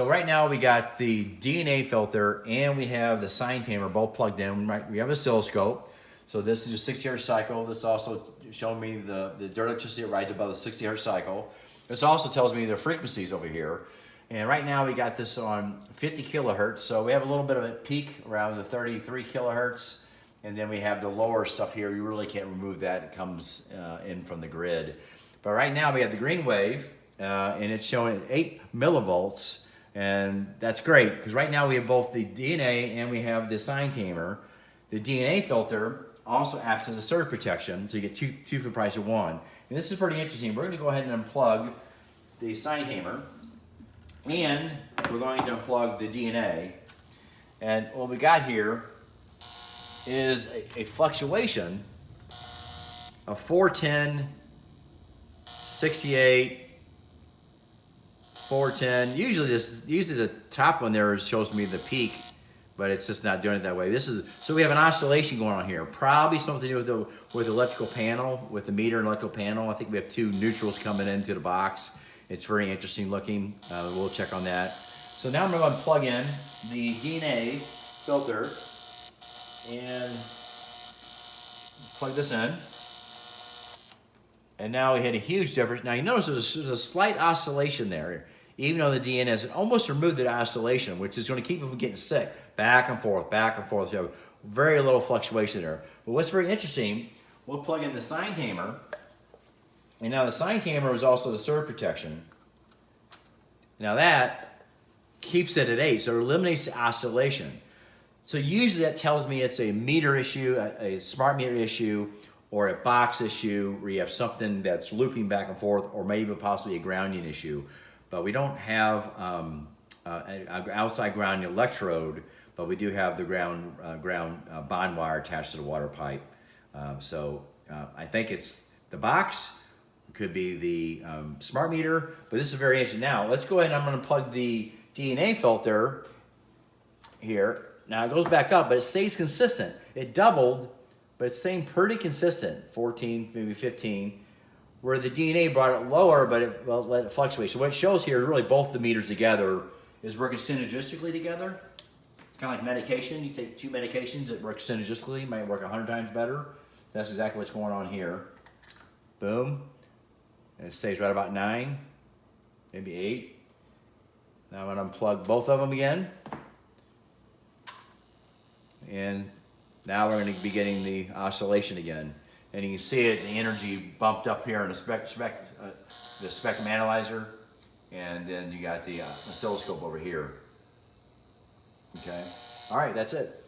So right now we got the DNA filter and we have the sine tamer both plugged in. We have an oscilloscope. So this is a 60 hertz cycle. This also showing me the dirt electricity right above the 60 hertz cycle. This also tells me the frequencies over here. And right now we got this on 50 kilohertz. So we have a little bit of a peak around the 33 kilohertz. And then we have the lower stuff here. You really can't remove that. It comes in from the grid. But right now we have the green wave and it's showing 8 millivolts. And that's great because right now we have both the DNA and we have the sine tamer. The DNA filter also acts as a surge protection, so you get two for the price of one. And this is pretty interesting. We're going to go ahead and unplug the sine tamer, and we're going to unplug the DNA. And what we got here is a fluctuation of 410, 68. 410. Usually the top one there shows me the peak, but it's just not doing it that way. So we have an oscillation going on here. Probably something to do with the electrical panel, with the meter and electrical panel. I think we have two neutrals coming into the box. It's very interesting looking. We'll check on that. So now I'm going to plug in the DNA filter and plug this in. And now we had a huge difference. Now you notice there's a slight oscillation there. Even though the DNA has almost removed the oscillation, which is going to keep them from getting sick. Back and forth, back and forth. You have very little fluctuation there. But what's very interesting, we'll plug in the sine tamer. And now the sine tamer is also the surge protection. Now that keeps it at 8, so it eliminates the oscillation. So usually that tells me it's a meter issue, a smart meter issue, or a box issue where you have something that's looping back and forth, or maybe possibly a grounding issue. But we don't have an outside grounding electrode, but we do have the ground bond wire attached to the water pipe. I think it's the box, it could be the smart meter, but this is very interesting. Now let's go ahead and I'm going to plug the DNA filter here. Now it goes back up, but it stays consistent. It doubled, but it's staying pretty consistent, 14, maybe 15. Where the DNA brought it lower, but it let it fluctuate. So what it shows here is really both the meters together is working synergistically together. It's kind of like medication. You take two medications that work synergistically, might work 100 times better. That's exactly what's going on here. Boom. And it stays right about 9, maybe 8. Now I'm going to unplug both of them again. And now we're going to be getting the oscillation again. And you can see it, the energy bumped up here in the spectrum analyzer, and then you got the oscilloscope over here. Okay, all right, that's it.